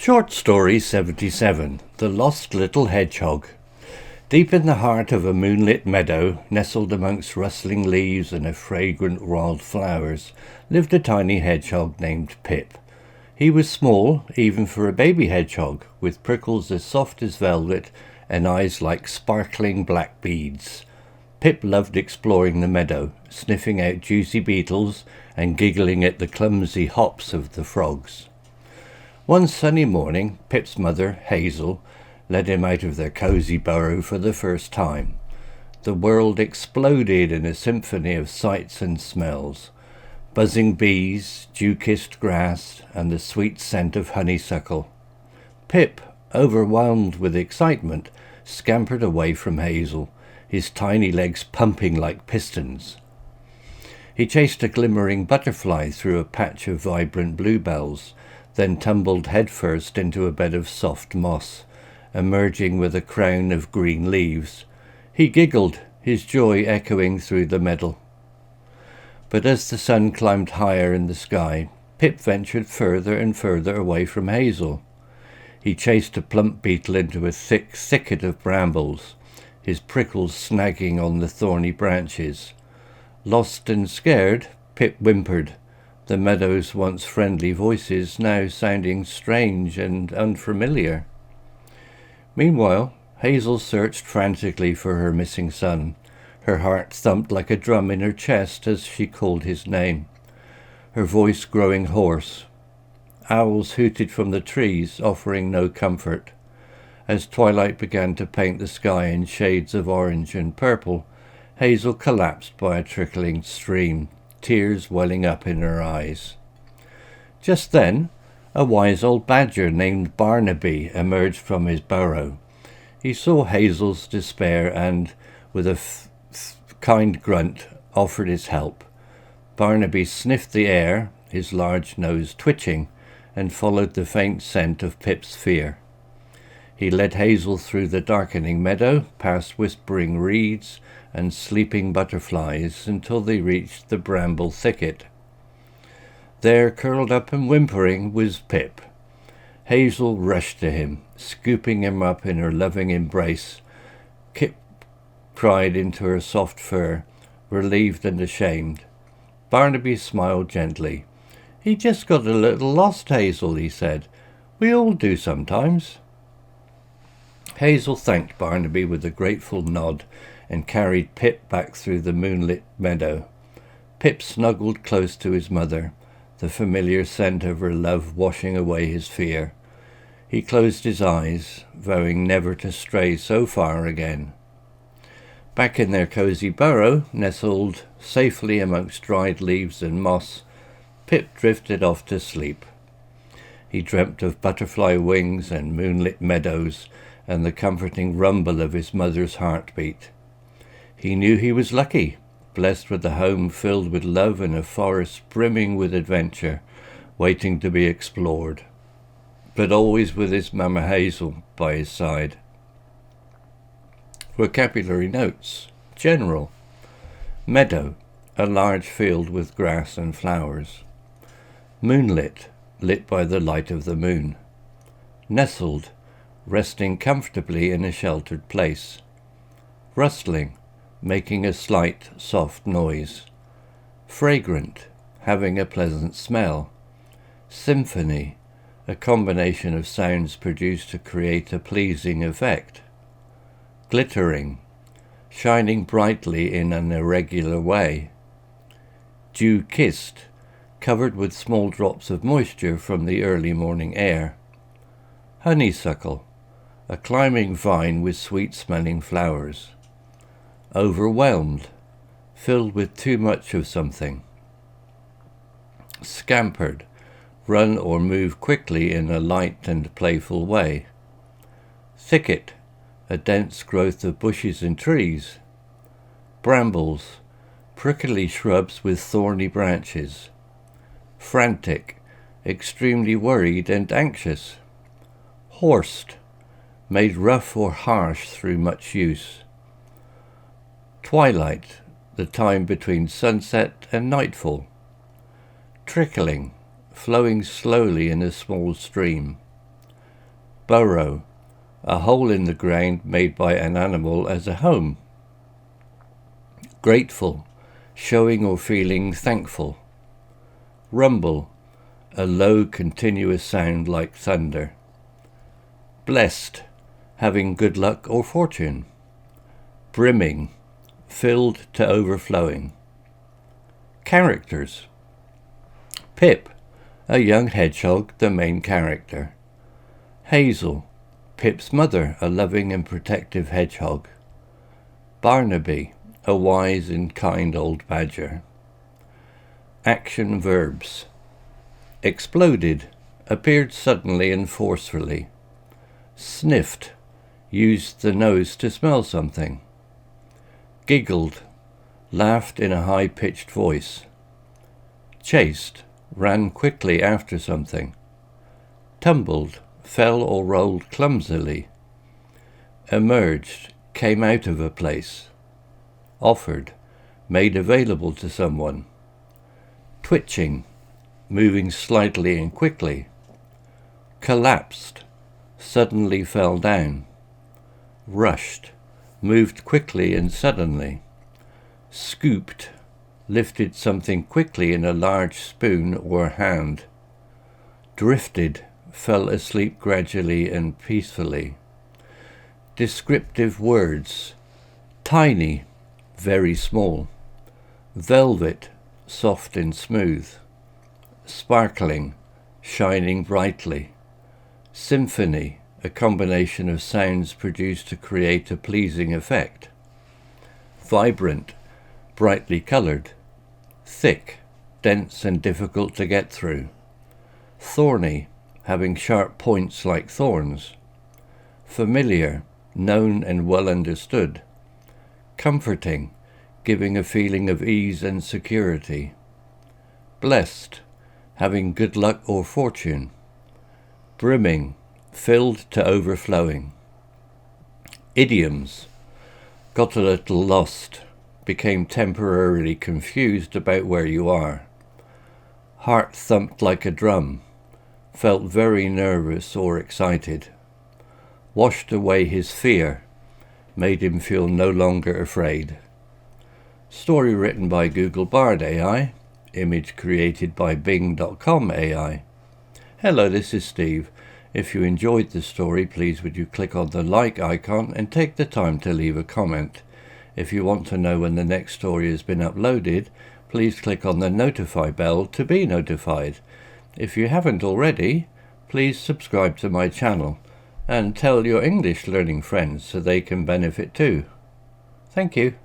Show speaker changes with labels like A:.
A: Short Story 77. The Lost Little Hedgehog. Deep in the heart of a moonlit meadow, nestled amongst rustling leaves and fragrant wildflowers, lived a tiny hedgehog named Pip. He was small, even for a baby hedgehog, with prickles as soft as velvet and eyes like sparkling black beads. Pip loved exploring the meadow, sniffing out juicy beetles and giggling at the clumsy hops of the frogs. One sunny morning, Pip's mother, Hazel, led him out of their cosy burrow for the first time. The world exploded in a symphony of sights and smells. Buzzing bees, dew-kissed grass, and the sweet scent of honeysuckle. Pip, overwhelmed with excitement, scampered away from Hazel, his tiny legs pumping like pistons. He chased a glimmering butterfly through a patch of vibrant bluebells, then tumbled headfirst into a bed of soft moss, emerging with a crown of green leaves. He giggled, his joy echoing through the meadow. But as the sun climbed higher in the sky, Pip ventured further and further away from Hazel. He chased a plump beetle into a thick thicket of brambles, his prickles snagging on the thorny branches. Lost and scared, Pip whimpered, the meadow's once friendly voices now sounding strange and unfamiliar. Meanwhile, Hazel searched frantically for her missing son. Her heart thumped like a drum in her chest as she called his name, her voice growing hoarse. Owls hooted from the trees, offering no comfort. As twilight began to paint the sky in shades of orange and purple, Hazel collapsed by a trickling stream, tears welling up in her eyes. Just then, a wise old badger named Barnaby emerged from his burrow. He saw Hazel's despair and, with a kind grunt, offered his help. Barnaby sniffed the air, his large nose twitching, and followed the faint scent of Pip's fear. He led Hazel through the darkening meadow, past whispering reeds and sleeping butterflies, until they reached the bramble thicket. There, curled up and whimpering, was Pip. Hazel rushed to him, scooping him up in her loving embrace. Pip cried into her soft fur, relieved and ashamed. Barnaby smiled gently. "He just got a little lost, Hazel," he said. "We all do sometimes." Hazel thanked Barnaby with a grateful nod and carried Pip back through the moonlit meadow. Pip snuggled close to his mother, the familiar scent of her love washing away his fear. He closed his eyes, vowing never to stray so far again. Back in their cosy burrow, nestled safely amongst dried leaves and moss, Pip drifted off to sleep. He dreamt of butterfly wings and moonlit meadows and the comforting rumble of his mother's heartbeat. He knew he was lucky, blessed with a home filled with love and a forest brimming with adventure, waiting to be explored, but always with his Mama Hazel by his side. Vocabulary notes. General. Meadow, a large field with grass and flowers. Moonlit, lit by the light of the moon. Nestled, resting comfortably in a sheltered place. Rustling, making a slight, soft noise. Fragrant, having a pleasant smell. Symphony, a combination of sounds produced to create a pleasing effect. Glittering, shining brightly in an irregular way. Dew-kissed, covered with small drops of moisture from the early morning air. Honeysuckle, a climbing vine with sweet-smelling flowers. Overwhelmed, filled with too much of something. Scampered, run or move quickly in a light and playful way. Thicket, a dense growth of bushes and trees. Brambles, prickly shrubs with thorny branches. Frantic, extremely worried and anxious. Horsed, made rough or harsh through much use. Twilight, the time between sunset and nightfall. Trickling, flowing slowly in a small stream. burrow, a hole in the ground made by an animal as a home. Grateful, showing or feeling thankful. Rumble, a low continuous sound like thunder. Blessed, having good luck or fortune. Brimming, filled to overflowing. Characters. Pip, a young hedgehog, the main character. Hazel, Pip's mother, a loving and protective hedgehog. Barnaby, a wise and kind old badger. Action verbs. Exploded, appeared suddenly and forcefully. Sniffed, used the nose to smell something. Giggled, laughed in a high-pitched voice. Chased, ran quickly after something. Tumbled, fell or rolled clumsily. Emerged, came out of a place. Offered, made available to someone. Twitching, moving slightly and quickly. Collapsed, suddenly fell down. Rushed, moved quickly and suddenly. Scooped, lifted something quickly in a large spoon or hand. Drifted, fell asleep gradually and peacefully. Descriptive words. Tiny, very small. Velvet, soft and smooth. Sparkling, shining brightly. Symphony, a combination of sounds produced to create a pleasing effect. Vibrant, brightly coloured. Thick, dense and difficult to get through. Thorny, having sharp points like thorns. Familiar, known and well understood. Comforting, giving a feeling of ease and security. Blessed, having good luck or fortune. Brimming, filled to overflowing. Idioms. Got a little lost, became temporarily confused about where you are. Heart thumped like a drum, felt very nervous or excited. Washed away his fear, made him feel no longer afraid. Story written by Google Bard AI, image created by Bing.com AI. Hello, this is Steve. If you enjoyed the story, please would you click on the like icon and take the time to leave a comment. If you want to know when the next story has been uploaded, please click on the notify bell to be notified. If you haven't already, please subscribe to my channel and tell your English learning friends so they can benefit too. Thank you.